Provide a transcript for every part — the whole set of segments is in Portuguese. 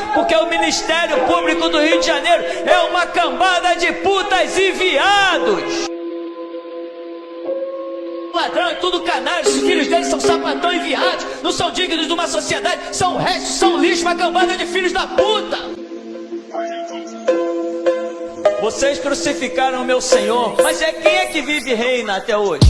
porque o Ministério Público do Rio de Janeiro é uma cambada de putas e viados. Ladrão é tudo canalha, os filhos deles são sapatão e viados, não são dignos de uma sociedade, são restos, são lixo, uma cambada de filhos da puta. Vocês crucificaram o meu Senhor, mas quem é que vive e reina até hoje?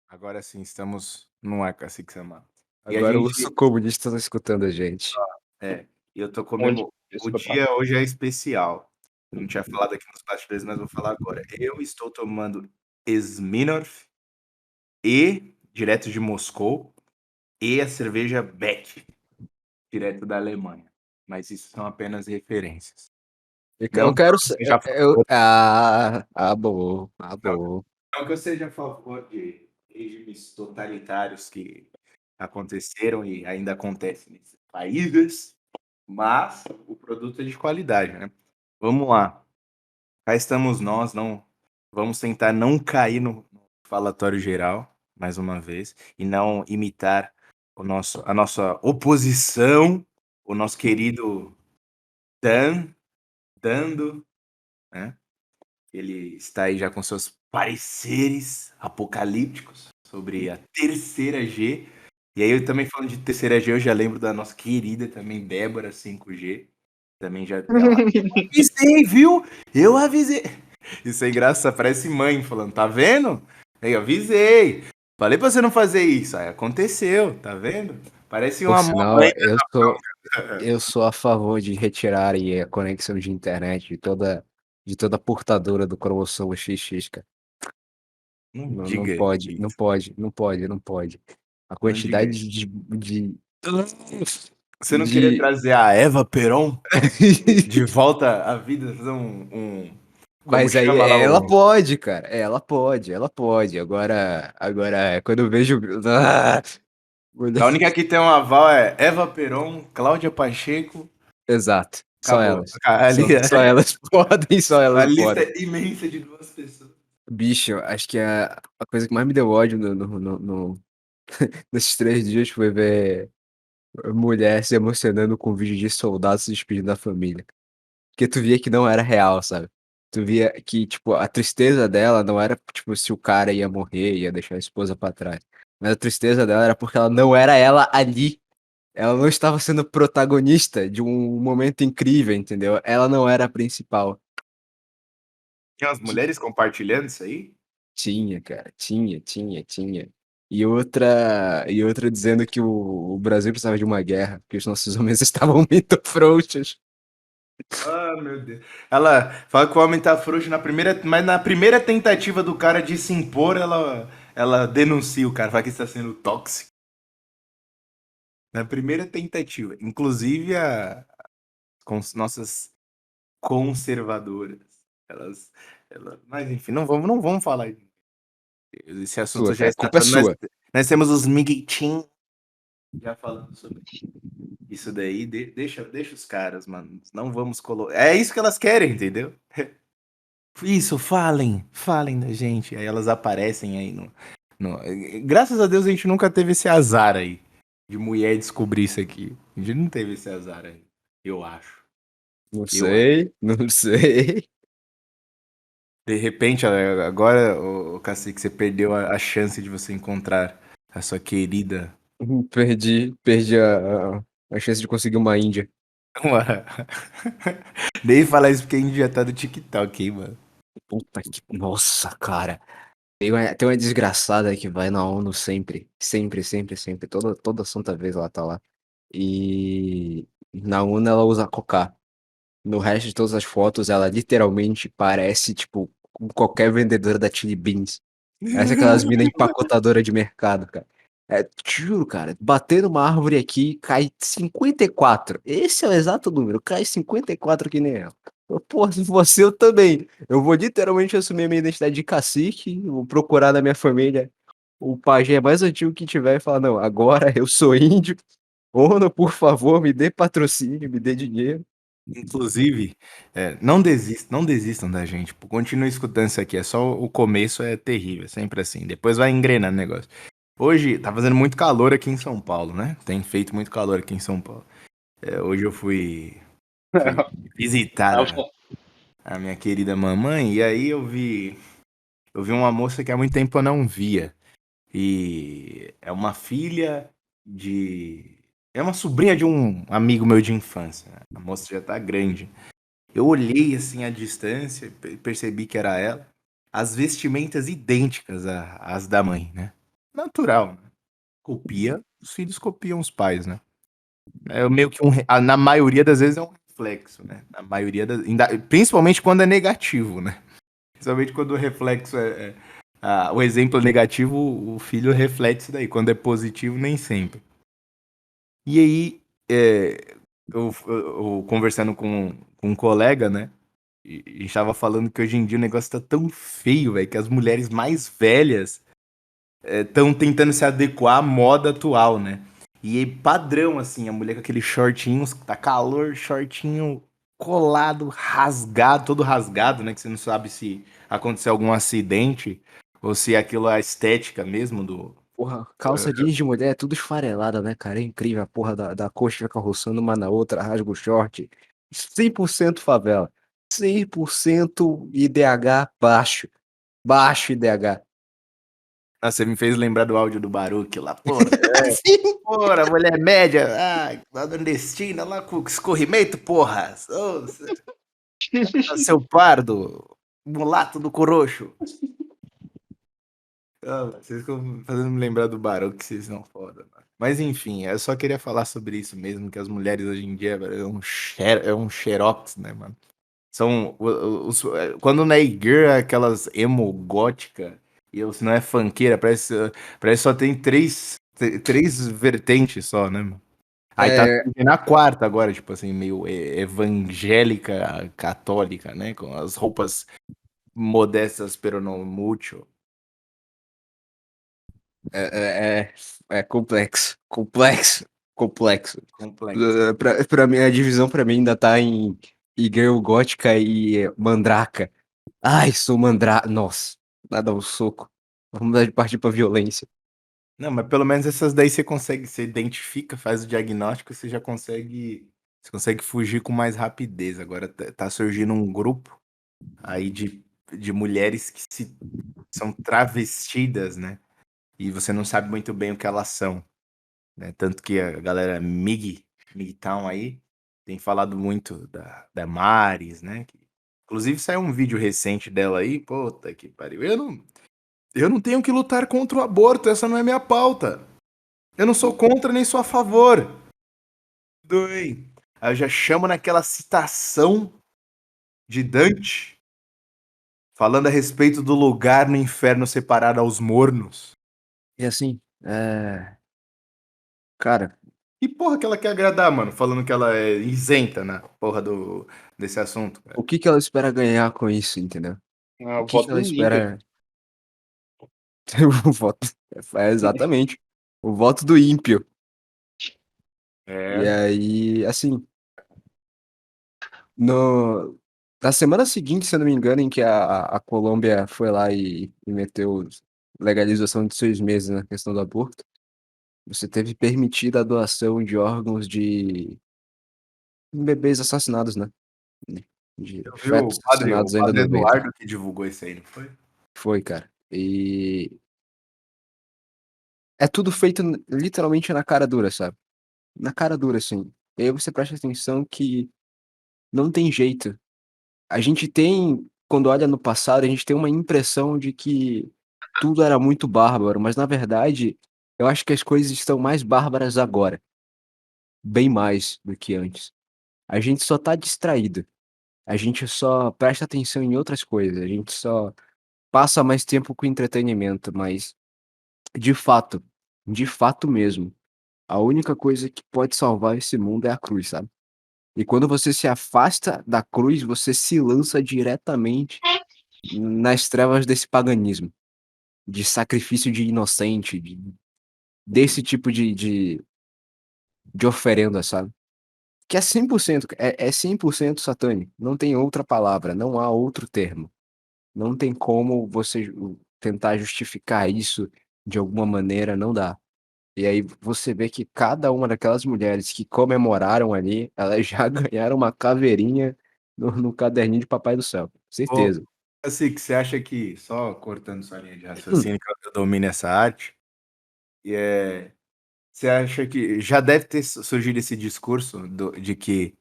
Agora sim, estamos no ar, Cacique Samar. Agora o urso comunista está escutando a gente. E eu tô comemorando. O dia hoje é especial. Eu não tinha falado aqui nos bastidores, mas vou falar agora. Eu estou tomando Smirnoff e direto de Moscou e a cerveja Beck, direto da Alemanha. Mas isso são apenas referências. Eu quero ser. Já Bom. Não que eu seja a favor de regimes totalitários que aconteceram e ainda acontecem nesses países, mas o produto é de qualidade, né? Vamos lá. Cá estamos nós, não vamos tentar não cair no falatório geral, mais uma vez, e não imitar a nossa oposição, o nosso querido Dando, né? Ele está aí já com seus pareceres apocalípticos sobre a terceira G. E aí, eu também falando de terceira G, eu já lembro da nossa querida também, Débora 5G. Também já. Avisei, viu? Eu avisei. Isso é engraçado, parece mãe falando, tá vendo? Aí, eu avisei. Falei pra você não fazer isso. Aí aconteceu, tá vendo? Parece uma mãe. Eu sou a favor de retirarem a conexão de internet de toda portadora do cromossomo XX, cara. Não pode. A quantidade de Você não queria trazer a Eva Peron de volta à vida? Fazer Mas aí ela pode, cara. Ela pode. Agora, quando eu vejo. A única que tem um aval é Eva Peron, Cláudia Pacheco. Exato. Só acabou. elas. Só elas podem, só elas podem. A lista é imensa de 2 pessoas. Bicho, acho que a coisa que mais me deu ódio nesses 3 dias foi ver mulher se emocionando com vídeo de soldados se despedindo da família. Porque tu via que não era real, sabe? Tu via que, tipo, a tristeza dela não era, tipo, se o cara ia morrer, ia deixar a esposa pra trás. Mas a tristeza dela era porque ela não era ela ali. Ela não estava sendo protagonista de um momento incrível, entendeu? Ela não era a principal. Tinha as mulheres compartilhando isso aí? Tinha, cara. Tinha. E outra dizendo que o Brasil precisava de uma guerra, porque os nossos homens estavam muito frouxos. Ah, meu Deus. Ela fala que o homem tá frouxo mas na primeira tentativa do cara de se impor, ela denuncia o cara, fala que está sendo tóxico. Na primeira tentativa. Inclusive com nossas conservadoras. Mas enfim, não vamos falar. Esse assunto já está. Nós temos os miguitinhos já falando sobre isso daí. Deixa os caras, mano. Não vamos colocar. É isso que elas querem, entendeu? Isso, falem da gente. Aí elas aparecem aí Graças a Deus a gente nunca teve esse azar aí de mulher descobrir isso aqui. A gente não teve esse azar aí, eu acho. Não sei. De repente, agora, o Cacique, você perdeu a chance de você encontrar a sua querida. Perdi a chance de conseguir uma índia. Nem falar isso porque a índia tá do TikTok, hein, mano. Puta que... Nossa, cara. Tem uma desgraçada que vai na ONU sempre. Sempre. Toda santa vez ela tá lá. E na ONU ela usa cocar. No resto de todas as fotos, ela literalmente parece, tipo, qualquer vendedora da Chili Beans. Essa é aquelas minas empacotadora de mercado, cara. Te juro, cara, bater numa árvore aqui, cai 54. Esse é o exato número, cai 54 que nem ela. Pô, se fosse eu também. Eu vou literalmente assumir a minha identidade de cacique, vou procurar na minha família o pajé mais antigo que tiver e falar: "Não, agora eu sou índio, ONU, por favor, me dê patrocínio, me dê dinheiro". Inclusive, não desistam da gente, pô, continue escutando isso aqui, é só o começo é terrível, é sempre assim, depois vai engrenando o negócio. Hoje tá fazendo muito calor aqui em São Paulo, né? Tem feito muito calor aqui em São Paulo. Hoje eu fui visitar Ah, os a minha querida mamãe e aí eu vi uma moça que há muito tempo eu não via. E é uma filha de. É uma sobrinha de um amigo meu de infância, né? A moça já tá grande. Eu olhei assim à distância, percebi que era ela. As vestimentas idênticas às da mãe, né? Natural, né? Copia, os filhos copiam os pais, né? É meio que na maioria das vezes é um reflexo, né? Na maioria das, principalmente quando é negativo, né? Principalmente quando o reflexo o exemplo é negativo, o filho reflete isso daí. Quando é positivo, nem sempre. E aí, eu conversando com um colega, né? E a gente tava falando que hoje em dia o negócio tá tão feio, velho, que as mulheres mais velhas estão tentando se adequar à moda atual, né? E aí, padrão, assim, a mulher com aqueles shortinhos, tá calor, shortinho colado, rasgado, todo rasgado, né? Que você não sabe se aconteceu algum acidente ou se aquilo é a estética mesmo do. Porra, calça jeans de mulher é tudo esfarelada, né, cara? É incrível, a porra da coxa fica roçando uma na outra, rasga o short. 100% favela. 100% IDH baixo. Baixo IDH. Ah, você me fez lembrar do áudio do Baruque lá, porra. Sim. Porra, mulher média, lá nordestina, lá com escorrimento, porra. Seu pardo, mulato do corocho. Ah, vocês ficam fazendo me lembrar do Barão que vocês são foda, mano. Mas enfim, eu só queria falar sobre isso mesmo, que as mulheres hoje em dia velho, é um xerox, né, mano? São quando não é girl, é aquelas emo gótica, e se não é funkeira, parece só tem três vertentes só, né, mano? Aí tá É, na quarta agora, tipo assim, meio evangélica católica, né? Com as roupas modestas pero no mucho. é, é, é complexo. Complexo. Complexo. Complexo. Pra mim, a divisão pra mim ainda tá em girl gótica e mandraca. Ai, sou mandraca. Nossa, vai dar um soco. Vamos dar de partir pra violência. Não, mas pelo menos essas daí você identifica, faz o diagnóstico, você consegue fugir com mais rapidez. Agora tá surgindo um grupo aí de mulheres que são travestidas, né? E você não sabe muito bem o que elas são, né? Tanto que a galera MGTOW aí, tem falado muito da Maris, né? Inclusive saiu um vídeo recente dela aí, puta que pariu. Eu não tenho que lutar contra o aborto, essa não é minha pauta. Eu não sou contra nem sou a favor. Doei. Aí eu já chamo naquela citação de Dante, falando a respeito do lugar no inferno separado aos mornos. E assim, cara, E porra que ela quer agradar, mano, falando que ela é isenta na porra desse assunto, o cara. que que ela espera ganhar com isso, entendeu? Ah, O o que que voto ela do ímpio. espera. O voto. Exatamente. O voto do ímpio. E É. aí, assim, no, na semana seguinte, se eu não me engano, em que a Colômbia foi lá e meteu legalização de 6 meses na questão do aborto, você teve permitida a doação de órgãos de bebês assassinados, né? De Eu vi o fetos padre, o assassinados ainda padre no ventre. Eduardo que divulgou isso aí, não foi? Foi, cara. E é tudo feito literalmente na cara dura, sabe? Na cara dura, assim. E aí você presta atenção que não tem jeito. A gente tem, quando olha no passado, a gente tem uma impressão de que tudo era muito bárbaro, mas na verdade, eu acho que as coisas estão mais bárbaras agora, bem mais do que antes. A gente só tá distraído, a gente só presta atenção em outras coisas, a gente só passa mais tempo com entretenimento, mas de fato mesmo, a única coisa que pode salvar esse mundo é a cruz, sabe? E quando você se afasta da cruz, você se lança diretamente nas trevas desse paganismo. de sacrifício de inocente, desse tipo de oferenda, sabe? Que é 100%, é 100% satânico. Não tem outra palavra, não há outro termo. Não tem como você tentar justificar isso de alguma maneira, não dá. E aí você vê que cada uma daquelas mulheres que comemoraram ali, elas já ganharam uma caveirinha no caderninho de Papai do Céu. Ô, Certeza. assim, que você acha que, só cortando sua linha de Hum. raciocínio, que eu domino essa arte, e você acha que já deve ter surgido esse discurso de que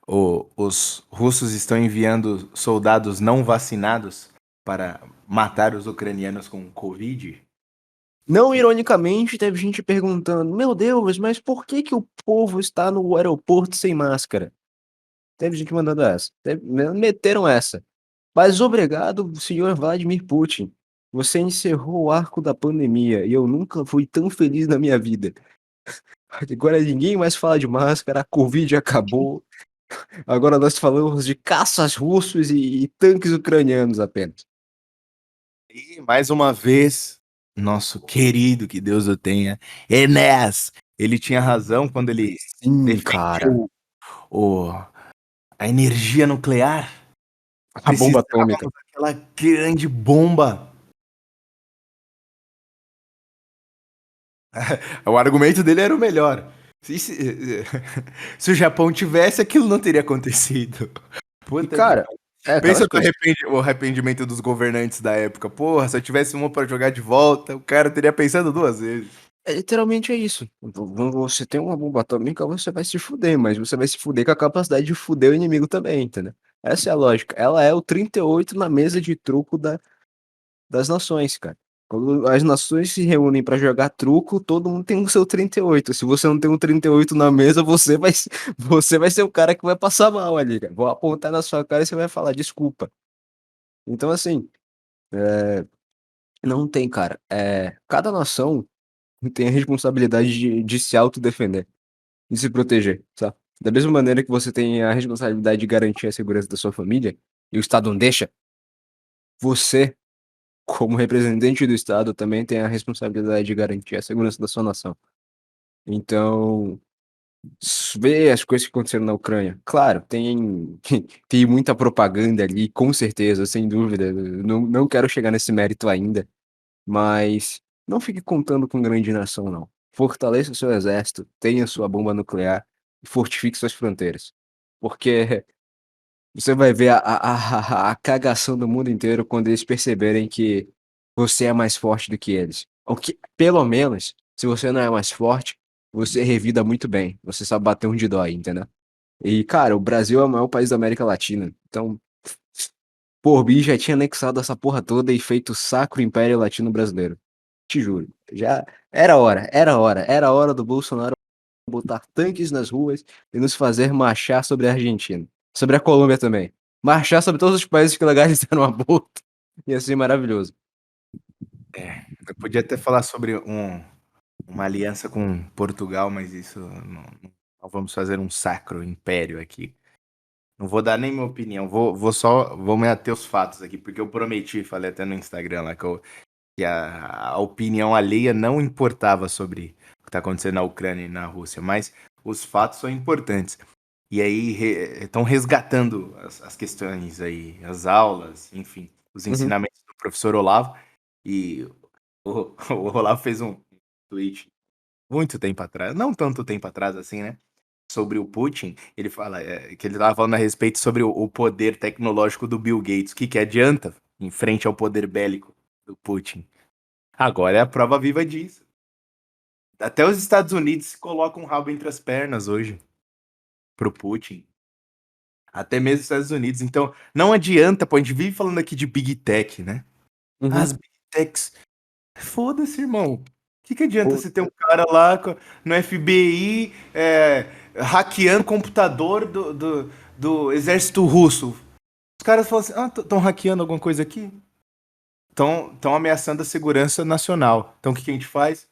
os russos estão enviando soldados não vacinados para matar os ucranianos com Covid? Não ironicamente, teve gente perguntando: "Meu Deus, mas por que que o povo está no aeroporto sem máscara?" Teve gente mandando essa. Meteram essa. Mas obrigado, senhor Vladimir Putin. Você encerrou o arco da pandemia e eu nunca fui tão feliz na minha vida. Agora ninguém mais fala de máscara, a Covid acabou. Agora nós falamos de caças russos e tanques ucranianos apenas. E mais uma vez, nosso querido, que Deus o tenha, Enéas, ele tinha razão quando ele Sim, cara. defendeu o a energia nuclear. A bomba atômica. Precisávamos daquela grande bomba. O argumento dele era o melhor. Se o Japão tivesse, aquilo não teria acontecido. E Puta que cara, pariu. é Pensa aquelas coisas. o arrependimento dos governantes da época. Porra, se eu tivesse uma pra jogar de volta, o cara teria pensado 2 vezes. É literalmente é isso. Você tem uma bomba atômica, você vai se fuder, mas você vai se fuder com a capacidade de fuder o inimigo também, entendeu? Essa é a lógica. Ela é o 38 na mesa de truco das nações, cara. Quando as nações se reúnem pra jogar truco, todo mundo tem o seu 38. Se você não tem um 38 na mesa, você vai ser o cara que vai passar mal ali, cara. Vou apontar na sua cara e você vai falar desculpa. Então, assim, não tem, cara. Cada nação tem a responsabilidade de se autodefender, de se proteger, sabe? Da mesma maneira que você tem a responsabilidade de garantir a segurança da sua família, e o Estado não deixa, você, como representante do Estado, também tem a responsabilidade de garantir a segurança da sua nação. Então, ver as coisas que aconteceram na Ucrânia. Claro, tem, tem muita propaganda ali, com certeza, sem dúvida. Não quero chegar nesse mérito ainda, mas não fique contando com grande nação, não. Fortaleça o seu exército, tenha sua bomba nuclear e fortifique suas fronteiras. Porque você vai ver a cagação do mundo inteiro quando eles perceberem que você é mais forte do que eles. Ou que, pelo menos, se você não é mais forte, você revida muito bem. Você sabe bater onde dói, entendeu? E, cara, o Brasil é o maior país da América Latina. Então, por mim, já tinha anexado essa porra toda e feito o sacro Império Latino Brasileiro. Te juro. Já era hora do Bolsonaro botar tanques nas ruas e nos fazer marchar sobre a Argentina. Sobre a Colômbia também. Marchar sobre todos os países que legalizaram o aborto. Ia ser maravilhoso. Eu podia até falar sobre uma aliança com Portugal, mas isso não vamos fazer um sacro império aqui. Não vou dar nem minha opinião, vou me ater aos fatos aqui, porque eu prometi, falei até no Instagram lá, que a opinião alheia não importava sobre o que está acontecendo na Ucrânia e na Rússia, mas os fatos são importantes. E aí estão resgatando as questões aí, as aulas, enfim, os Uhum. ensinamentos do professor Olavo. E o Olavo fez um tweet muito tempo atrás, não tanto tempo atrás assim, né? Sobre o Putin, ele fala que ele estava falando a respeito sobre o poder tecnológico do Bill Gates. O que, que adianta em frente ao poder bélico do Putin? Agora é a prova viva disso. Até os Estados Unidos se colocam um rabo entre as pernas hoje pro Putin. Até mesmo os Estados Unidos. Então, não adianta, pô, a gente vive falando aqui de Big Tech, né? Uhum. As Big Techs. Foda-se, irmão. O que, que adianta Pô, você ter um cara lá no FBI hackeando o computador do exército russo? Os caras falam assim: ah, estão hackeando alguma coisa aqui? Estão ameaçando a segurança nacional. Então o que, que a gente faz?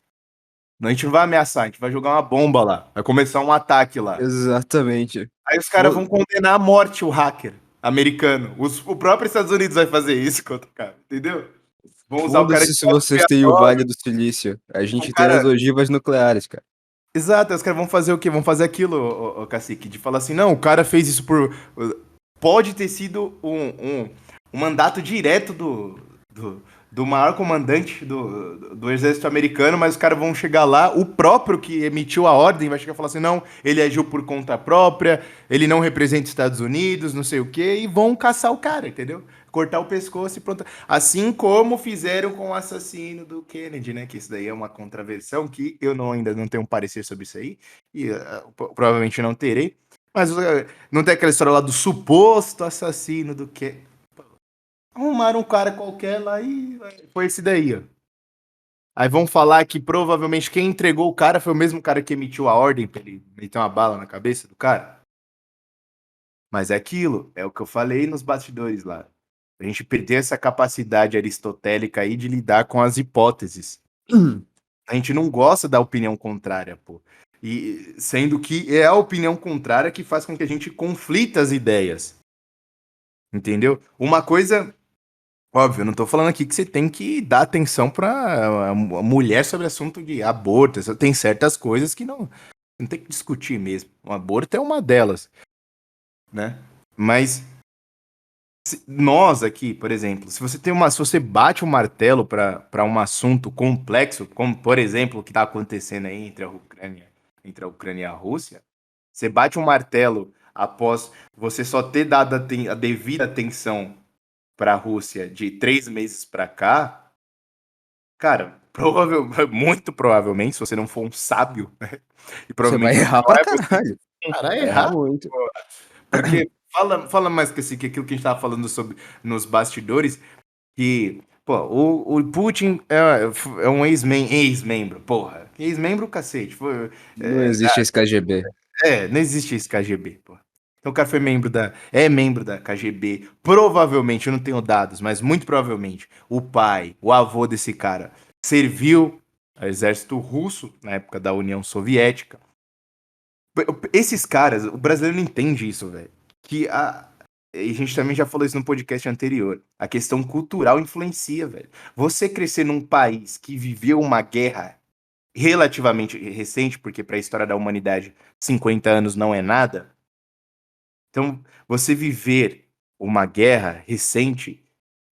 Não, a gente não vai ameaçar, a gente vai jogar uma bomba lá. Vai começar um ataque lá. exatamente. Aí os caras Vo- vão condenar à morte o hacker americano. O próprio Estados Unidos vai fazer isso contra o cara, entendeu? Vão usar o cara Foda-se de se bode vocês têm o expiatório. Vale do Silício. A O gente tem as cara. ogivas nucleares, cara. Exato, os caras vão fazer o quê? Vão fazer aquilo, ô, cacique, de falar assim, não, o cara fez isso por. Pode ter sido um mandato direto do maior comandante do exército americano, mas os caras vão chegar lá, o próprio que emitiu a ordem vai chegar e falar assim, não, ele agiu por conta própria, ele não representa os Estados Unidos, não sei o quê, e vão caçar o cara, entendeu? Cortar o pescoço e pronto. Assim como fizeram com o assassino do Kennedy, né? Que isso daí é uma contraversão que eu ainda não tenho um parecer sobre isso aí, e provavelmente não terei. Mas não tem aquela história lá do suposto assassino do que. Arrumaram um cara qualquer lá e foi esse daí, ó. Aí vão falar que provavelmente quem entregou o cara foi o mesmo cara que emitiu a ordem pra ele meter uma bala na cabeça do cara. Mas é aquilo, é o que eu falei nos bastidores lá. A gente perdeu essa capacidade aristotélica aí de lidar com as hipóteses. A gente não gosta da opinião contrária, pô. E sendo que é a opinião contrária que faz com que a gente conflita as ideias. Entendeu? Uma coisa, óbvio, eu não tô falando aqui que você tem que dar atenção pra a mulher sobre assunto de aborto. Tem certas coisas que não tem que discutir mesmo. O aborto é uma delas, né? Mas nós aqui, por exemplo, se você bate o martelo para um assunto complexo, como por exemplo o que está acontecendo aí entre a Ucrânia e a Rússia, você bate um martelo após você só ter dado a devida atenção para a Rússia de 3 meses para cá, cara, muito provavelmente, se você não for um sábio, né, e Você vai provavelmente você errar não pra é, você caralho. vai Vai errar errar. muito. Porque fala mais que aquilo que a gente tava falando sobre nos bastidores, que, pô, o Putin é um ex-membro, porra. Ex-membro, cacete. Não existe esse KGB. Não existe esse KGB, pô. Então o cara é membro da KGB. Provavelmente, eu não tenho dados, mas muito provavelmente, o pai, o avô desse cara, serviu ao exército russo na época da União Soviética. Esses caras, o brasileiro não entende isso, velho. Que e a gente também já falou isso no podcast anterior. A questão cultural influencia, velho. Você crescer num país que viveu uma guerra relativamente recente, porque para a história da humanidade 50 anos não é nada. Então, você viver uma guerra recente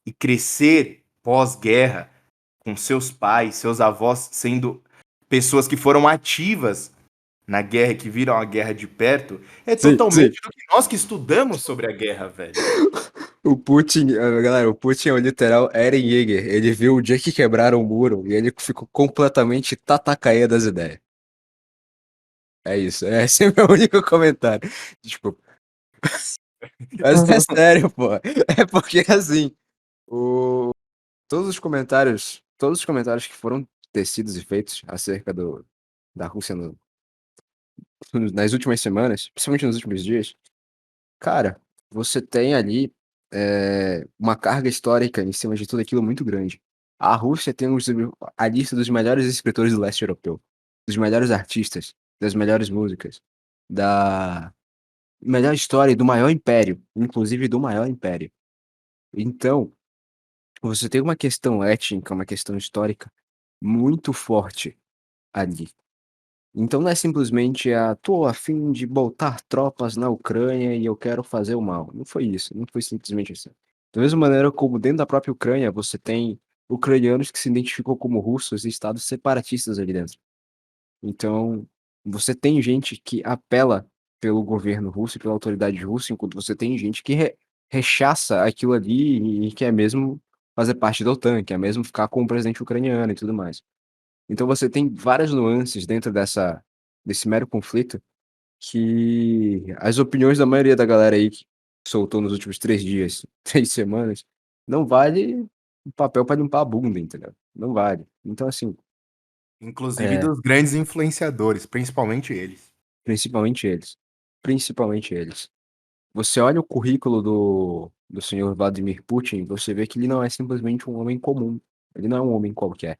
e crescer pós-guerra com seus pais, seus avós sendo pessoas que foram ativas na guerra, que viram a guerra de perto, é Sim, sim. totalmente do que nós que estudamos sobre a guerra, velho. O Putin, galera, o Putin é o literal Eren Yeager. Ele viu o dia que quebraram o muro e ele ficou completamente tatacaia das ideias. É isso, esse é o meu único comentário. Desculpa. Mas é sério, pô. É porque assim, o... todos os comentários que foram tecidos e feitos acerca da Rússia nas últimas semanas, principalmente nos últimos dias, cara, você tem ali uma carga histórica em cima de tudo aquilo muito grande. A Rússia tem a lista dos melhores escritores do leste europeu, dos melhores artistas, das melhores músicas, da melhor história e do maior império, inclusive do maior império. Então, você tem uma questão étnica, uma questão histórica muito forte ali. Então não é simplesmente tô a fim de botar tropas na Ucrânia e eu quero fazer o mal. Não foi isso, não foi simplesmente assim. Da mesma maneira como dentro da própria Ucrânia você tem ucranianos que se identificam como russos e estados separatistas ali dentro. Então você tem gente que apela pelo governo russo e pela autoridade russa, enquanto você tem gente que rechaça aquilo ali e quer mesmo fazer parte da OTAN, quer mesmo ficar com o presidente ucraniano e tudo mais. Então você tem várias nuances dentro desse mero conflito que as opiniões da maioria da galera aí que soltou nos últimos 3 dias, 3 semanas, não vale um papel para limpar a bunda, entendeu? Não vale. Então, assim, Inclusive é, dos grandes influenciadores, principalmente eles. principalmente eles. Principalmente eles. Você olha o currículo do senhor Vladimir Putin, você vê que ele não é simplesmente um homem comum. Ele não é um homem qualquer.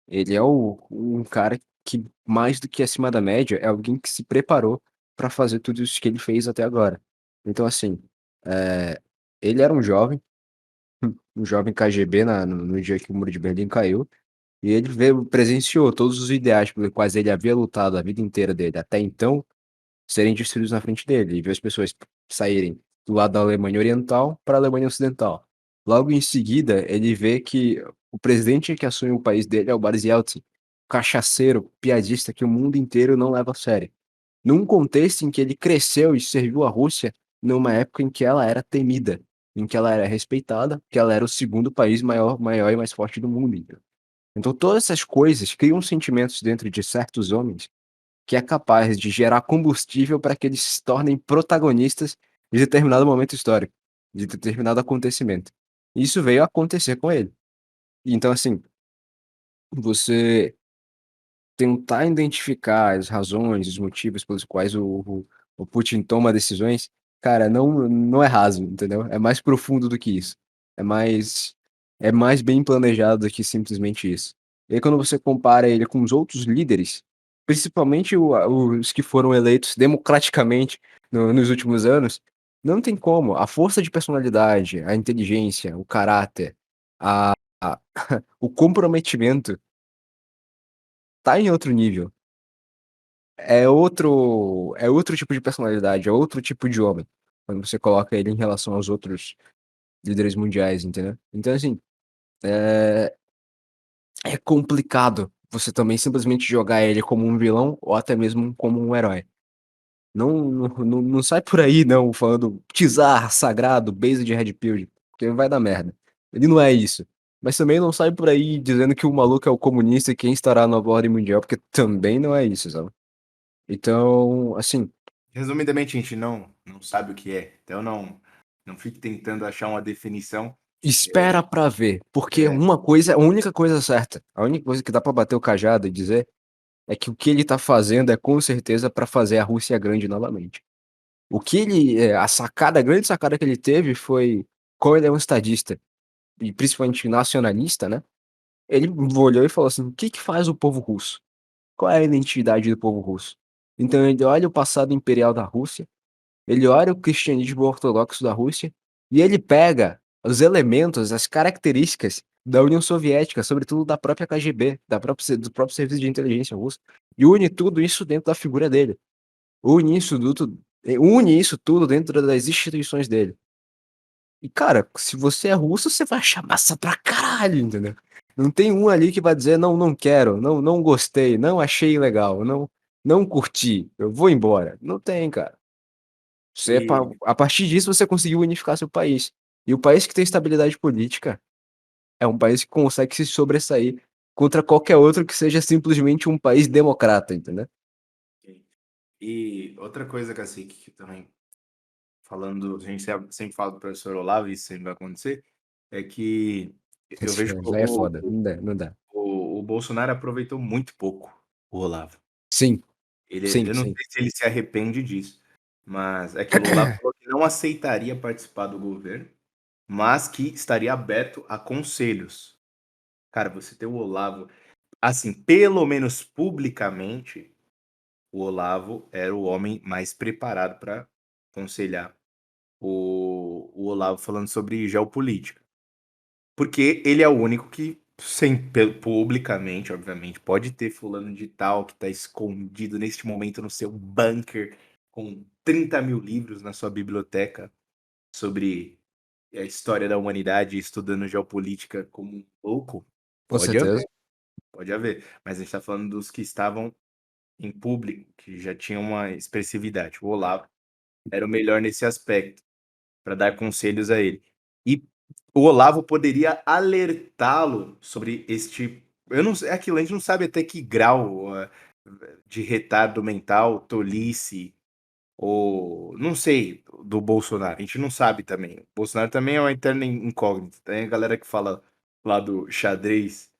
Ele é um cara que, mais do que acima da média, é alguém que se preparou para fazer tudo isso que ele fez até agora. Então, assim, ele era um jovem, um jovem KGB no dia que o Muro de Berlim caiu, e ele presenciou todos os ideais pelos quais ele havia lutado a vida inteira dele até então serem destruídos na frente dele, e viu as pessoas saírem do lado da Alemanha Oriental para a Alemanha Ocidental. Logo em seguida, ele vê que o presidente que assume o país dele é o Boris Yeltsin, cachaceiro, piadista que o mundo inteiro não leva a sério. Num contexto em que ele cresceu e serviu a Rússia numa época em que ela era temida, em que ela era respeitada, que ela era o segundo país maior e mais forte do mundo. Entendeu? Então, todas essas coisas criam sentimentos dentro de certos homens que é capaz de gerar combustível para que eles se tornem protagonistas de determinado momento histórico, de determinado acontecimento. Isso veio a acontecer com ele. Então, assim, você tentar identificar as razões, os motivos pelos quais o Putin toma decisões, cara, não é raso, entendeu? É mais profundo do que isso. É mais é mais bem planejado do que simplesmente isso. E aí quando você compara ele com os outros líderes, principalmente os que foram eleitos democraticamente nos últimos anos, não tem como. A força de personalidade, a inteligência, o caráter, a o comprometimento tá em outro nível. É outro tipo de personalidade, é outro tipo de homem, quando você coloca ele em relação aos outros líderes mundiais, entendeu. Então, assim, é é complicado você também simplesmente jogar ele como um vilão ou até mesmo como um herói. Não sai por aí não falando Tsar, sagrado, base de red pill, porque vai dar merda. Ele não é isso. Mas também não sai por aí dizendo que o maluco é o comunista e quer instaurar a nova ordem mundial, porque também não é isso, sabe. Então, assim, Resumidamente, a gente não sabe o que é. Então não fique tentando achar uma definição. espera pra ver, porque É, uma coisa a única coisa certa, a única coisa que dá pra bater o cajado e dizer, é que o que ele tá fazendo é com certeza pra fazer a Rússia grande novamente. O que ele a grande sacada que ele teve foi, como ele é um estadista e principalmente nacionalista, né, ele olhou e falou assim: "O que que faz o povo russo? Qual é a identidade do povo russo?". Então ele olha o passado imperial da Rússia. Ele olha o cristianismo ortodoxo da Rússia e ele pega os elementos, as características da União Soviética, sobretudo da própria KGB, do próprio serviço de inteligência russo, e une tudo isso dentro da figura dele. Une isso tudo dentro das instituições dele. E, cara, se você é russo, você vai achar massa pra caralho, entendeu? Não tem um ali que vai dizer: "Não, não quero, não gostei, não achei legal, não curti, eu vou embora". Não tem, cara. Você e, a partir disso você conseguiu unificar seu país. E o país que tem estabilidade política é um país que consegue se sobressair contra qualquer outro que seja simplesmente um país democrata, entendeu? e outra coisa, Cacique, que também falando, a gente sempre fala do professor Olavo, e isso sempre vai acontecer, é que eu Isso vejo que já é foda, não dá, não dá. o Bolsonaro aproveitou muito pouco o Olavo. Sim, Eu sim, não sim. sei se ele se arrepende disso, mas é aquilo, o Olavo falou que não aceitaria participar do governo, mas que estaria aberto a conselhos. Cara, você ter o Olavo, assim, pelo menos publicamente, o Olavo era o homem mais preparado para aconselhar o Olavo falando sobre geopolítica. Porque ele é o único que, sem, publicamente, obviamente, pode ter fulano de tal que está escondido neste momento no seu bunker com 30.000 livros na sua biblioteca sobre a história da humanidade, estudando geopolítica como um louco. Com Pode certeza. haver, pode haver. Mas a gente está falando dos que estavam em público, que já tinham uma expressividade. O Olavo era o melhor nesse aspecto para dar conselhos a ele. E o Olavo poderia alertá-lo sobre este. Eu não sei, é aquilo, a gente não sabe até que grau de retardo mental, tolice, ou não sei, do Bolsonaro. A gente não sabe também. O Bolsonaro também é uma eterna incógnita. Tem a galera que fala lá do xadrez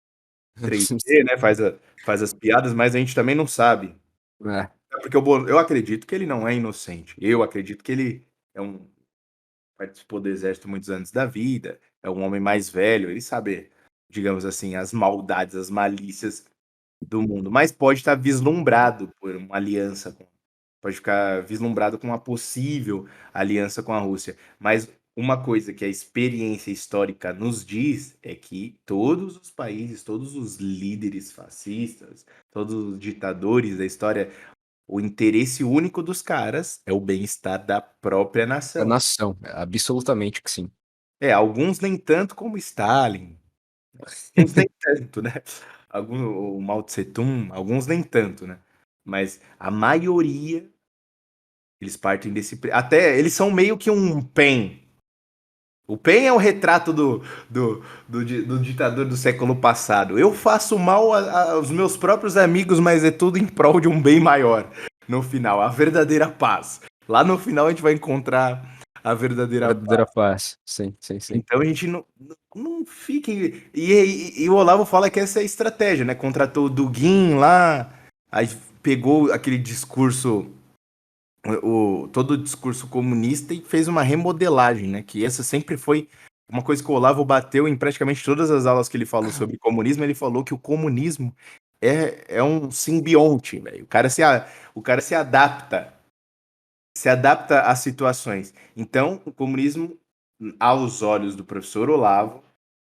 3D, né? Faz as piadas, mas a gente também não sabe. É, É porque eu acredito que ele não é inocente. Eu acredito que ele é um participou do exército muitos anos da vida, é um homem mais velho, ele sabe, digamos assim, as maldades, as malícias do mundo, mas pode estar vislumbrado por uma aliança pode ficar vislumbrado com uma possível aliança com a Rússia. Mas uma coisa que a experiência histórica nos diz é que todos os países, todos os líderes fascistas, todos os ditadores da história, o interesse único dos caras é o bem-estar da própria A nação. nação, absolutamente que sim. É, alguns nem tanto como Stalin, alguns nem tanto, né? O Mao Tse Tung, alguns nem tanto, né? Mas a maioria, eles partem desse. Até eles são meio que um PEN. O PEN é o retrato do ditador do século passado. Eu faço mal aos meus próprios amigos, mas é tudo em prol de um bem maior. No final, a verdadeira paz. Lá no final a gente vai encontrar a verdadeira Verdadeira paz. paz. Sim, sim, sim. Então a gente não fique. E o Olavo fala que essa é a estratégia, né? Contratou o Dugin lá, aí pegou aquele discurso, todo o discurso comunista e fez uma remodelagem, né? Que essa sempre foi uma coisa que o Olavo bateu em praticamente todas as aulas que ele falou sobre comunismo. Ele falou que o comunismo é um simbionte, velho. O cara se adapta às situações. Então, o comunismo, aos olhos do professor Olavo,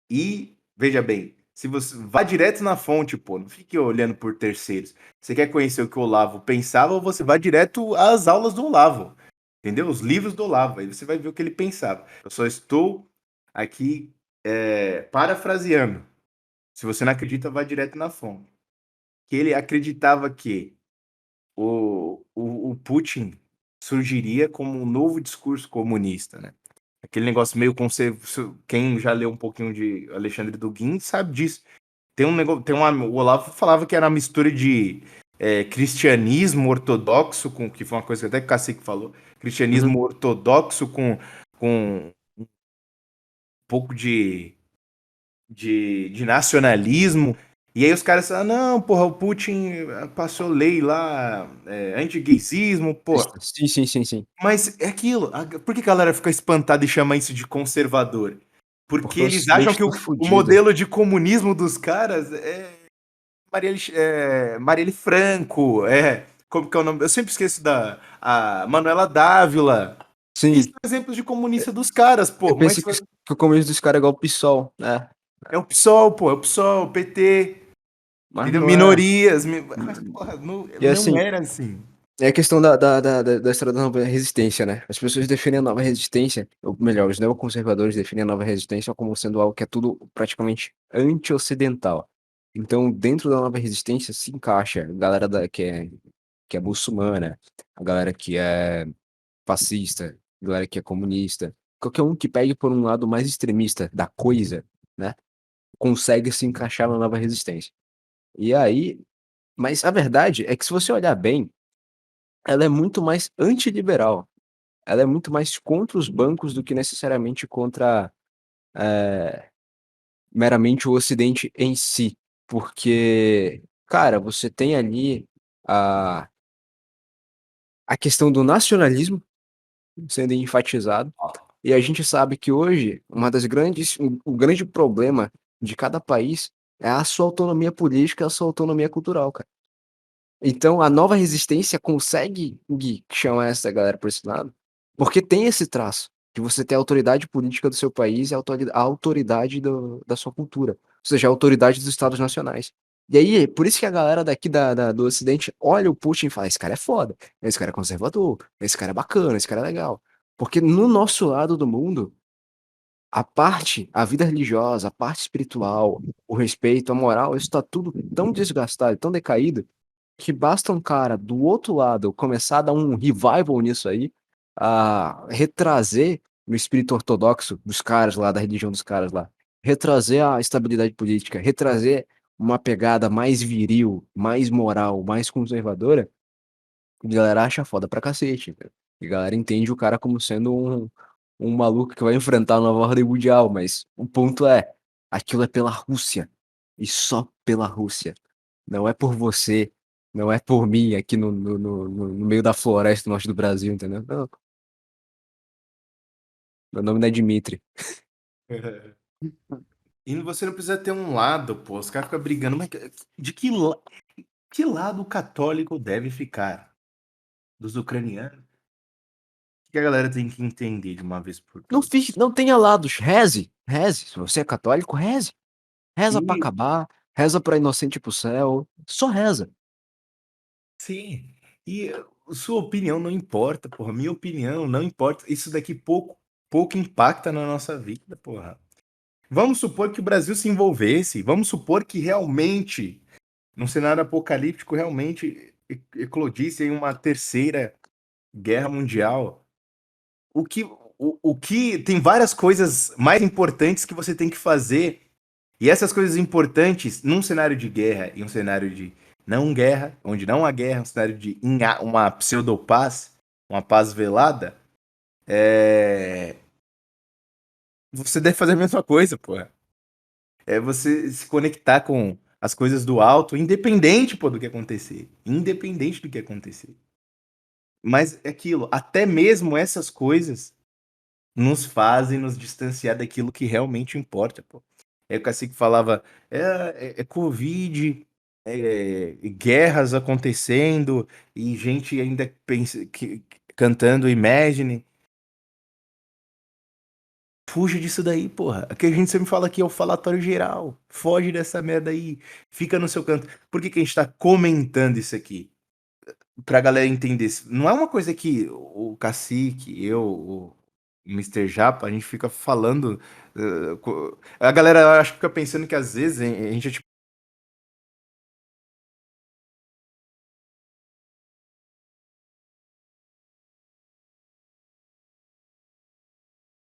e veja bem, se você vá direto na fonte, pô, não fique olhando por terceiros. Você quer conhecer o que o Olavo pensava, ou você vai direto às aulas do Olavo, entendeu? Os livros do Olavo, aí você vai ver o que ele pensava. Eu só estou aqui parafraseando. Se você não acredita, vá direto na fonte. Que ele acreditava que o Putin surgiria como um novo discurso comunista, né? Aquele negócio meio quem já leu um pouquinho de Alexandre Dugin sabe disso. Tem um negócio, o Olavo falava que era uma mistura de cristianismo ortodoxo com, que foi uma coisa que até que o Cacique falou, Uhum. cristianismo ortodoxo com um pouco de nacionalismo. E aí os caras falam, não, porra, o Putin passou lei lá, anti-gaysismo, pô. Sim, sim, sim, sim. Mas é aquilo. Por que a galera fica espantada e chama isso de conservador? Porque Porque o eles acham Ocidente que tá o fudido. modelo de comunismo dos caras é Marielle Franco, como que é o nome? Eu sempre esqueço a Manuela Dávila. Esses Sim, são exemplos de comunista dos caras, eu pô. Mas pensei que o comunismo dos caras é igual o PSOL, né? é o PSOL, pô, é o PSOL, o PT, Mas entendeu? não é. Minorias. Mas, porra, E não assim, era assim. é a questão da história da nova resistência, né? As pessoas definem a nova resistência, ou melhor, os neoconservadores definem a nova resistência como sendo algo que é tudo praticamente anti-ocidental. Então, dentro da nova resistência se encaixa a galera que é muçulmana, a galera que é fascista, a galera que é comunista. Qualquer um que pegue por um lado mais extremista da coisa, né? Consegue se encaixar na nova resistência. E aí, mas a verdade é que se você olhar bem, ela é muito mais antiliberal. Ela é muito mais contra os bancos do que necessariamente contra, eh, meramente o Ocidente em si. Porque, cara, você tem ali a a questão do nacionalismo sendo enfatizado, e a gente sabe que hoje uma das grandes o grande problema de cada país é a sua autonomia política, a sua autonomia cultural, cara. Então a nova resistência consegue, chamar essa galera para esse lado, porque tem esse traço, de você ter a autoridade política do seu país e a autoridade da sua cultura, ou seja, a autoridade dos estados nacionais. E aí, por isso que a galera daqui do ocidente olha o Putin e fala: "Esse cara é foda, esse cara é conservador, esse cara é bacana, esse cara é legal". Porque no nosso lado do mundo, a vida religiosa, a parte espiritual, o respeito, a moral, isso tá tudo tão desgastado, tão decaído, que basta um cara do outro lado começar a dar um revival nisso aí, a retrazer no espírito ortodoxo dos caras lá, da religião dos caras lá, retrazer a estabilidade política, retrazer uma pegada mais viril, mais moral, mais conservadora, a galera acha foda pra cacete, entendeu. E a galera entende o cara como sendo um maluco que vai enfrentar a nova ordem mundial, mas o ponto é, aquilo é pela Rússia, e só pela Rússia. Não é por você, não é por mim aqui no meio da floresta norte do Brasil, entendeu. Não, meu nome não é Dmitri. E você não precisa ter um lado, pô. Os caras ficam brigando, mas de que lado o católico deve ficar? Dos ucranianos? que a galera tem que entender de uma vez por Não todas? fique, não tenha lados, reze, reze. Se você é católico, reze. Reza pra E acabar, reza pra inocente ir para o céu, só reza. sim, e sua opinião não importa, porra. Minha opinião não importa. Isso daqui pouco impacta na nossa vida, porra. Vamos supor que o Brasil se envolvesse, vamos supor que realmente, num cenário apocalíptico, realmente eclodisse em uma terceira guerra mundial. O que tem várias coisas mais importantes que você tem que fazer. E essas coisas importantes, num cenário de guerra e um cenário de não guerra, onde não há guerra, um cenário de uma pseudo-paz, uma paz velada, você deve fazer a mesma coisa, pô. É você se conectar com as coisas do alto, independente, pô, do que acontecer. Independente do que acontecer. Mas é aquilo, até mesmo essas coisas nos fazem nos distanciar daquilo que realmente importa, pô. Aí o cacique falava, é Covid, guerras acontecendo e gente ainda cantando Imagine. Fuja disso daí, porra. O que a gente sempre fala aqui é o falatório geral. Foge dessa merda aí. Fica no seu canto. Por que que a gente tá comentando isso aqui? Pra galera entender. Não é uma coisa que o cacique, eu, o Mister Japa, a gente fica falando. A galera eu acho que fica pensando que às vezes a gente é tipo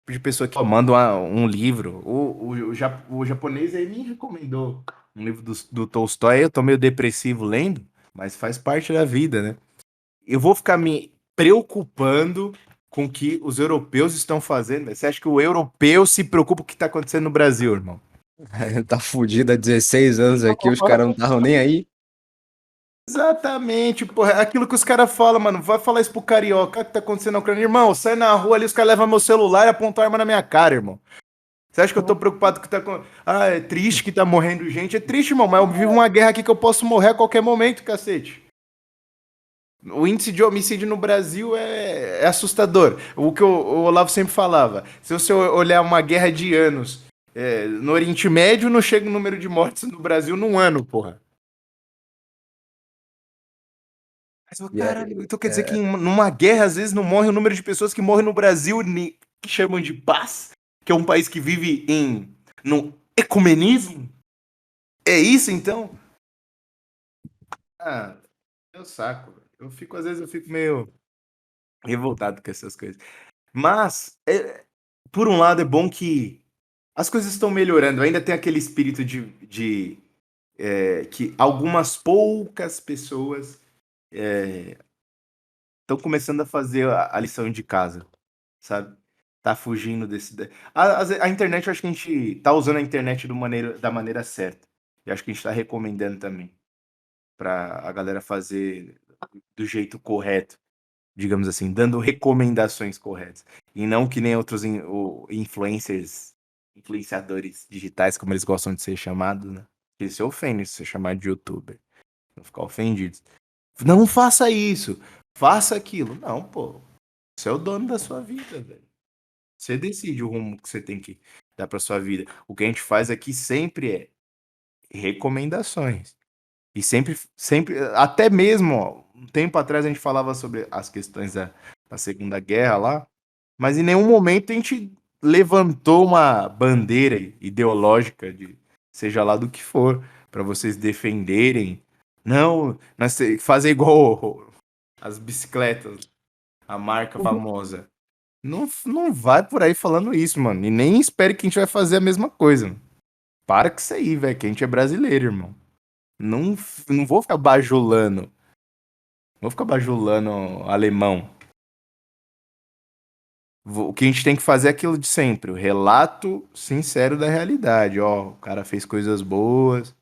de pessoa que manda um livro. O japonês aí me recomendou um livro do Tolstói. Eu tô meio depressivo lendo, mas faz parte da vida, né? Eu vou ficar me preocupando com o que os europeus estão fazendo. Você acha que o europeu se preocupa com o que tá acontecendo no Brasil, irmão? Tá fudido há 16 anos aqui, os caras não estavam nem aí. Exatamente, porra. É aquilo que os caras falam, mano. Vai falar isso pro carioca. O que tá acontecendo na Ucrânia? Irmão, sai na rua ali, os caras levam meu celular e apontam a arma na minha cara, irmão. Você acha que eu tô preocupado que tá com. Ah, é triste que tá morrendo gente? É triste, irmão, mas eu vivo uma guerra aqui que eu posso morrer a qualquer momento, cacete. O índice de homicídio no Brasil é assustador. O que o Olavo sempre falava: se você olhar uma guerra de anos no Oriente Médio, não chega o número de mortes no Brasil num ano, porra. Mas, E caralho, então quer dizer que é, numa guerra, às vezes, não morre o número de pessoas que morrem no Brasil, que chamam de paz, que é um país que vive no ecumenismo? É isso, então? Ah, eu saco. Às vezes, eu fico meio revoltado com essas coisas. Mas, por um lado, é bom que as coisas estão melhorando. Ainda tem aquele espírito que algumas poucas pessoas estão começando a fazer a lição de casa, sabe? Tá fugindo desse. A internet, eu acho que a gente tá usando a internet da maneira certa. E acho que a gente tá recomendando também pra a galera fazer do jeito correto, digamos assim, dando recomendações corretas. E não que nem outros influenciadores digitais, como eles gostam de ser chamados, né? Eles se ofendem se você chamar de youtuber. Vão ficar ofendidos. Não faça isso, faça aquilo. Não, pô. Você é o dono da sua vida, velho. Você decide o rumo que você tem que dar pra sua vida. O que a gente faz aqui sempre é recomendações. E sempre, até mesmo, ó, um tempo atrás a gente falava sobre as questões da Segunda Guerra lá, mas em nenhum momento a gente levantou uma bandeira ideológica de seja lá do que for, para vocês defenderem. Não, fazer igual as bicicletas, a marca famosa. Não vai por aí falando isso, mano. E nem espere que a gente vai fazer a mesma coisa. Mano. Para com isso aí, velho, que a gente é brasileiro, irmão. Não vou ficar bajulando. Não vou ficar bajulando alemão. O que a gente tem que fazer é aquilo de sempre, o relato sincero da realidade. Ó, o cara fez coisas boas,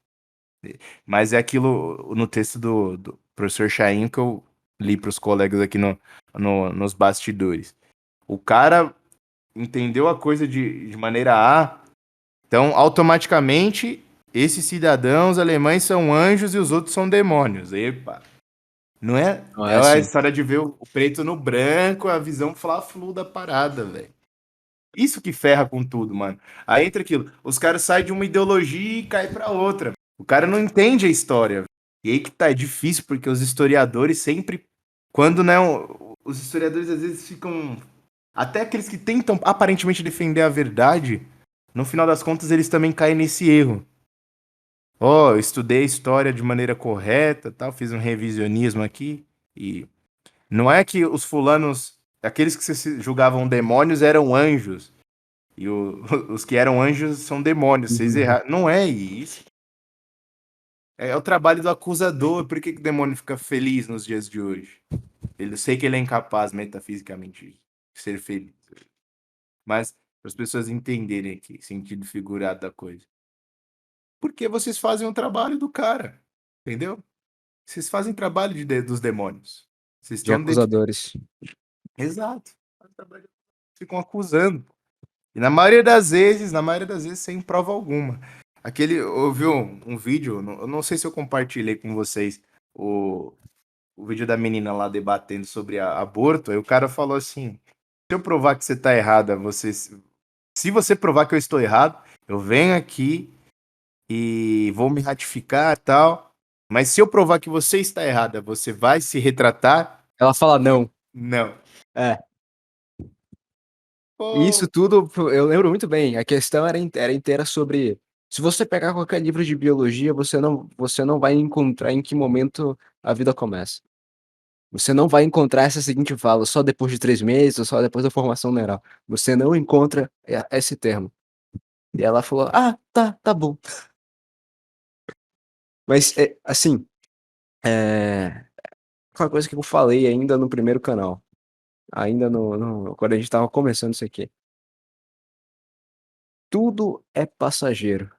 mas é aquilo no texto do professor Chaim que eu li para os colegas aqui nos bastidores. O cara entendeu a coisa de maneira A, então automaticamente esses cidadãos alemães são anjos e os outros são demônios. Epa! Não é? Não É é a assim. história de ver o preto no branco, a visão fla-flu da parada, velho. Isso que ferra com tudo, mano. Aí entra aquilo. Os caras saem de uma ideologia e caem pra outra. O cara não entende a história. E aí que tá, é difícil, porque os historiadores sempre. Quando não. Os historiadores às vezes ficam. Até aqueles que tentam aparentemente defender a verdade, no final das contas eles também caem nesse erro. Ó, eu estudei a história de maneira correta, tal, fiz um revisionismo aqui. E não é que os fulanos. Aqueles que se julgavam demônios eram anjos. E os que eram anjos são demônios, vocês Uhum. erraram. Não é isso. É o trabalho do acusador. Por que, que o demônio fica feliz nos dias de hoje? Eu sei que ele é incapaz metafisicamente de ser feliz. Mas para as pessoas entenderem aqui, sentido figurado da coisa. Porque vocês fazem o trabalho do cara. Entendeu? Vocês fazem trabalho dos demônios. Vocês De estão identificando. acusadores. Exato. Ficam acusando. E na maioria das vezes, sem prova alguma. Ouviu um vídeo, eu não sei se eu compartilhei com vocês o, o vídeo da menina lá debatendo sobre aborto, aí o cara falou assim, se eu provar que você tá errada, se você provar que eu estou errado, eu venho aqui e vou me ratificar e tal, mas se eu provar que você está errada, você vai se retratar? Ela fala não. Não. É. E isso Pô, tudo, eu lembro muito bem. A questão era inteira sobre. Se você pegar qualquer livro de biologia, você não vai encontrar em que momento a vida começa. Você não vai encontrar essa seguinte fala, só depois de 3 meses, ou só depois da formação neural. Você não encontra esse termo. E ela falou, ah, tá bom. Mas, assim, é, uma coisa que eu falei ainda no primeiro canal, ainda quando a gente tava começando isso aqui. Tudo é passageiro.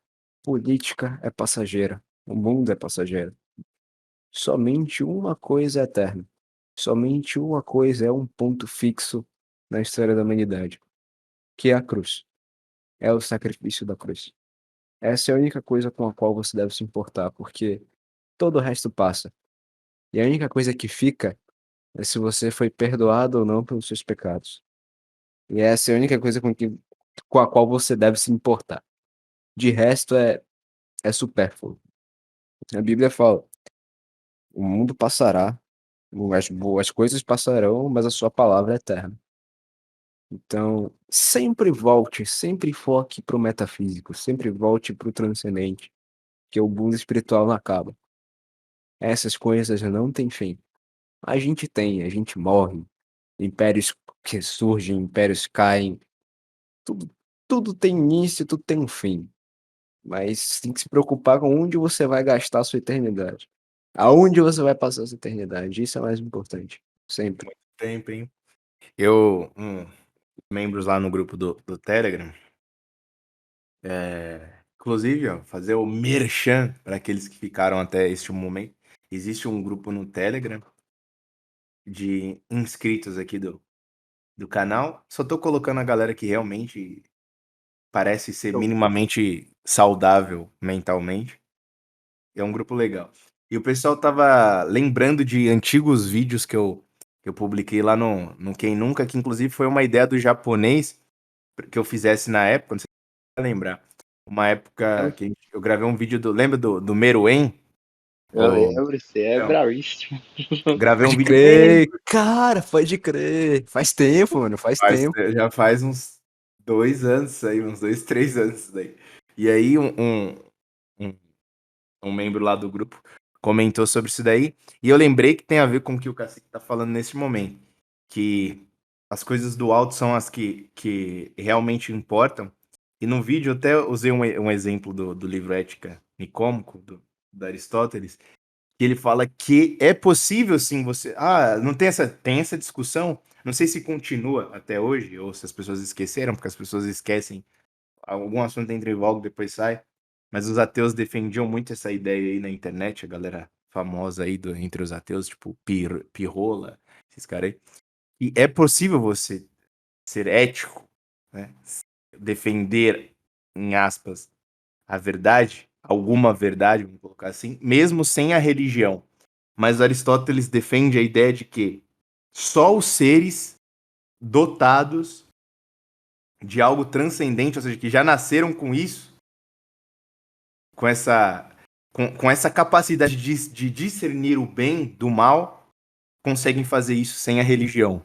Política é passageira. O mundo é passageiro. Somente uma coisa é eterna. Somente uma coisa é um ponto fixo na história da humanidade, que é a cruz. É o sacrifício da cruz. Essa é a única coisa com a qual você deve se importar, porque todo o resto passa. E a única coisa que fica é se você foi perdoado ou não pelos seus pecados. E essa é a única coisa com a qual você deve se importar. De resto é supérfluo. A Bíblia fala: o mundo passará, as coisas passarão, mas a sua palavra é eterna. Então, sempre volte, sempre foque para o metafísico, sempre volte para o transcendente, que o mundo espiritual não acaba. Essas coisas não têm fim. A gente morre, impérios que surgem, impérios caem, tudo, tudo tem início, tudo tem um fim. Mas tem que se preocupar com onde você vai gastar a sua eternidade. Aonde você vai passar a sua eternidade. Isso é mais importante. Sempre. tempo, hein? Eu, membros lá no grupo do Telegram, inclusive, ó, fazer o merchan para aqueles que ficaram até este momento. Existe um grupo no Telegram de inscritos aqui do canal. Só tô colocando a galera que realmente parece ser Show. minimamente saudável mentalmente. É um grupo legal. E o pessoal tava lembrando de antigos vídeos que eu publiquei lá no Quem Nunca, que inclusive foi uma ideia do japonês que eu fizesse na época, não sei se você vai lembrar. Uma época que eu gravei um vídeo lembra do Meruem? Eu O, lembro, você é então, bravíssimo. gravei um Pode vídeo bem. crer, cara, pode crer. Faz tempo, mano, faz tempo. Já faz uns 2 anos aí, uns 2, 3 anos isso daí. E aí um, um membro lá do grupo comentou sobre isso daí. E eu lembrei que tem a ver com o que o Cacique tá falando nesse momento. Que as coisas do alto são as que realmente importam. E no vídeo eu até usei um exemplo do livro Ética Nicômaco, do Aristóteles, que ele fala que é possível sim você. Ah, não tem essa discussão. Não sei se continua até hoje, ou se as pessoas esqueceram, porque as pessoas esquecem algum assunto entra em voga, depois sai. Mas os ateus defendiam muito essa ideia aí na internet, a galera famosa aí entre os ateus, tipo Pirrola, esses caras aí. E é possível você ser ético, né? Defender, em aspas, a verdade, alguma verdade, vamos colocar assim, mesmo sem a religião. mas Aristóteles defende a ideia de que só os seres dotados de algo transcendente, ou seja, que já nasceram com isso, com essa capacidade de discernir o bem do mal, conseguem fazer isso sem a religião.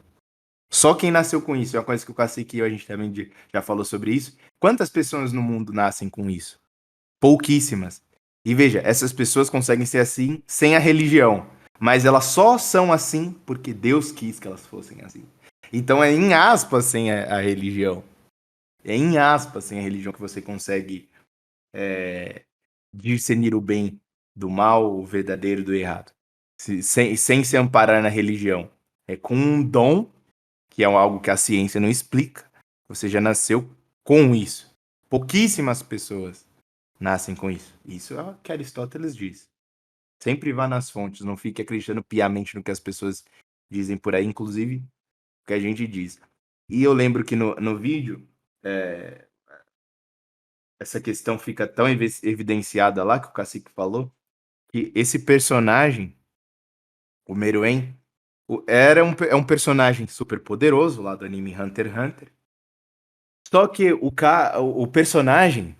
Só quem nasceu com isso, é uma coisa que o Cacique e a gente também já falou sobre isso. Quantas pessoas no mundo nascem com isso? Pouquíssimas. E veja, essas pessoas conseguem ser assim sem a religião, mas elas só são assim porque Deus quis que elas fossem assim. Então é em aspas sem a religião. É em aspas sem a religião que você consegue discernir o bem do mal, o verdadeiro do errado. Sem se amparar na religião. É com um dom, que é algo que a ciência não explica. Você já nasceu com isso. Pouquíssimas pessoas nascem com isso. Isso é o que Aristóteles diz. Sempre vá nas fontes, não fique acreditando piamente no que as pessoas dizem por aí, inclusive o que a gente diz. E eu lembro que no vídeo, é, essa questão fica tão evidenciada lá que o Cacique falou, que esse personagem, o Meruem, é um personagem super poderoso lá do anime Hunter x Hunter. Só que o personagem,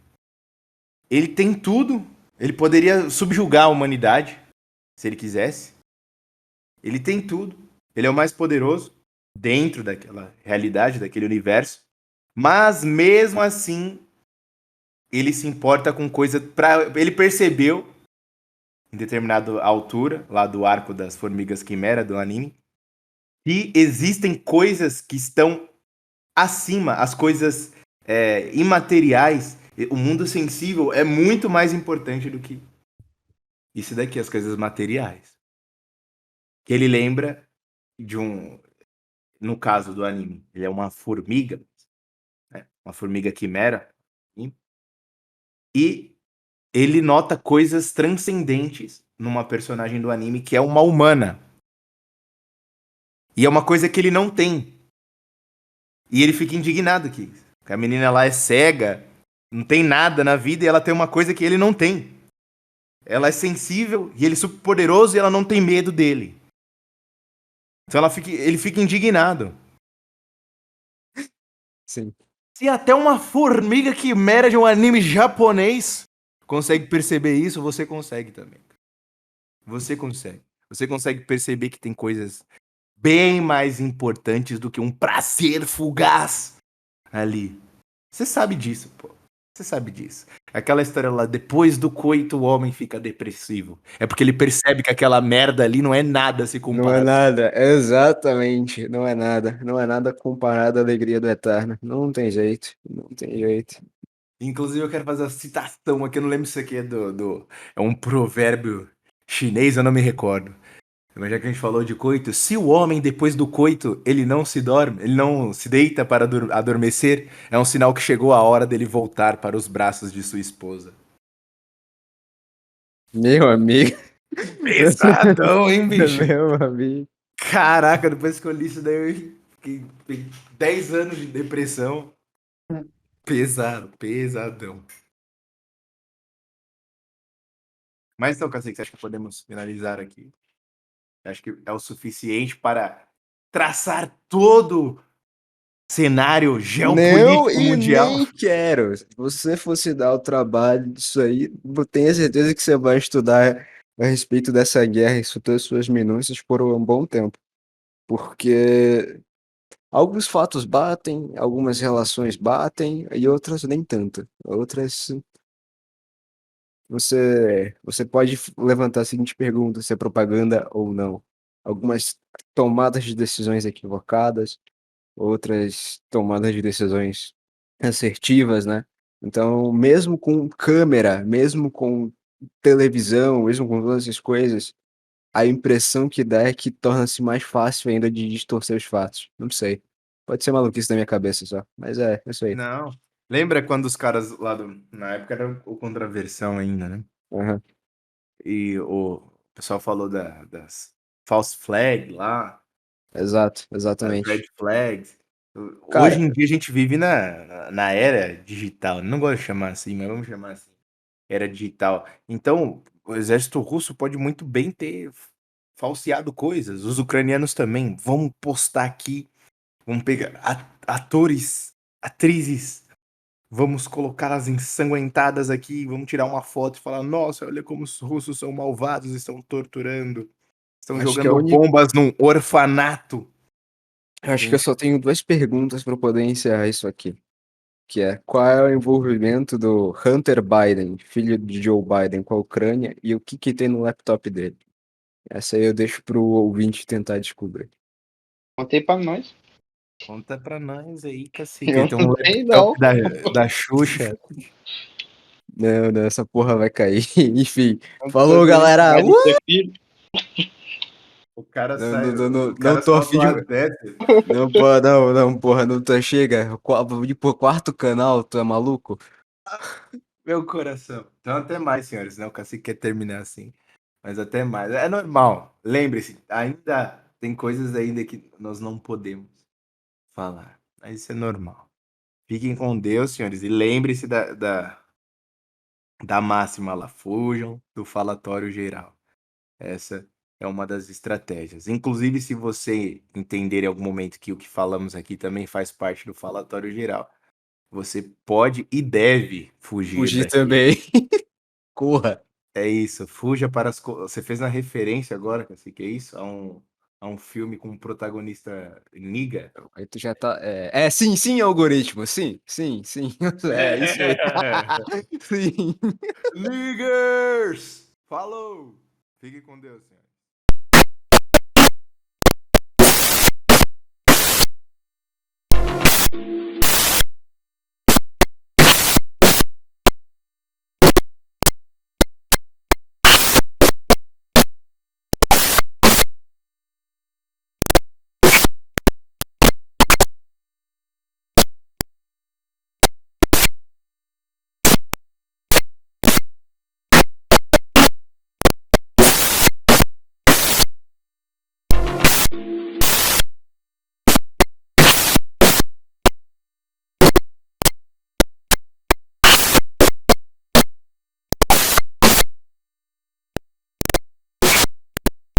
ele tem tudo, ele poderia subjugar a humanidade, se ele quisesse. Ele tem tudo, ele é o mais poderoso dentro daquela realidade, daquele universo. Mas mesmo assim, ele se importa com coisa ele percebeu em determinada altura, lá do arco das formigas quimera do anime, que existem coisas que estão acima, as coisas imateriais. O mundo sensível é muito mais importante do que isso daqui, as coisas materiais. Que ele lembra de no caso do anime, ele é uma formiga, né? Uma formiga quimera, e ele nota coisas transcendentes numa personagem do anime que é uma humana. E é uma coisa que ele não tem. E ele fica indignado que a menina lá é cega, não tem nada na vida e ela tem uma coisa que ele não tem. Ela é sensível e ele é super poderoso e ela não tem medo dele. Então ele fica indignado. Sim. Se até uma formiga quimera de um anime japonês consegue perceber isso, você consegue também. Você consegue. Você consegue perceber que tem coisas bem mais importantes do que um prazer fugaz ali. Você sabe disso, pô. Você sabe disso. Aquela história lá, depois do coito o homem fica depressivo. É porque ele percebe que aquela merda ali não é nada se Não é comparado. nada, exatamente, não é nada. Não é nada comparado à alegria do eterno. Não tem jeito, não tem jeito. Inclusive, eu quero fazer uma citação aqui, eu não lembro se isso aqui é um provérbio chinês, eu não me recordo. Mas já que a gente falou de coito, se o homem, depois do coito, ele não se dorme, ele não se deita para adormecer, é um sinal que chegou a hora dele voltar para os braços de sua esposa. Meu amigo. Pesadão, hein, bicho? Meu amigo. Caraca, depois que eu li isso daí, eu fiquei 10 anos de depressão. Pesado, pesadão. Mas então, Cacique, você acha que podemos finalizar aqui? Acho que é o suficiente para traçar todo cenário Não, geopolítico e mundial? nem quero. Se você fosse dar o trabalho disso aí, eu tenho certeza que você vai estudar a respeito dessa guerra e todas as suas minúcias por um bom tempo. Porque alguns fatos batem, algumas relações batem e outras nem tanto. Outras você pode levantar a seguinte pergunta, se é propaganda ou não. Algumas tomadas de decisões equivocadas, outras tomadas de decisões assertivas, né? Então, mesmo com câmera, mesmo com televisão, mesmo com todas essas coisas, a impressão que dá é que torna-se mais fácil ainda de distorcer os fatos. Não sei. Pode ser maluquice da minha cabeça só, mas é isso aí. Não. Lembra quando os caras lá na época era o Contraversão ainda, né? Aham. E o pessoal falou das false flag lá, Exato, das red exatamente. flags. Hoje Cara, em dia a gente vive na era digital. Não gosto de chamar assim, mas vamos chamar assim. Era digital. Então, o exército russo pode muito bem ter falseado coisas. Os ucranianos também. Vamos postar aqui. Vamos pegar atores, atrizes. Vamos colocá-las ensanguentadas aqui. Vamos tirar uma foto e falar: nossa, olha como os russos são malvados, estão torturando. Estão Acho que a jogando única. bombas num orfanato. Acho que eu só tenho duas perguntas para poder encerrar isso aqui. Que é qual é o envolvimento do Hunter Biden, filho de Joe Biden, com a Ucrânia, e o que que tem no laptop dele? Essa aí eu deixo pro ouvinte tentar descobrir. Contei pra nós. Conta pra nós aí, cacique. Eu Tem um não sei, laptop não. da Xuxa. Não, não, essa porra vai cair. Enfim, Não falou, tô galera! ligado de ser filho. O cara Não, sai. não, não, O não cara tô solta afim de. uma dessa. Não, porra, não, não, porra, não tô. Chega. Vou ir pro quarto canal, tu é maluco? Meu coração. Então, até mais, senhores. Né? O cacique quer terminar assim. Mas até mais. É normal. Lembre-se, ainda tem coisas ainda que nós não podemos falar. Mas isso é normal. Fiquem com Deus, senhores. E lembre-se da máxima lá. Fujam do falatório geral. Essa é uma das estratégias. Inclusive, se você entender em algum momento que o que falamos aqui também faz parte do falatório geral, você pode e deve fugir Fugir daqui. também. Corra. É isso, fuja para as Você fez uma referência agora, que é isso? A um filme com um protagonista niga? Aí tu já tá. Sim, sim, algoritmo. Sim, sim, sim. É isso aí. Sim. Niggers! Falou! Fique com Deus, senhor.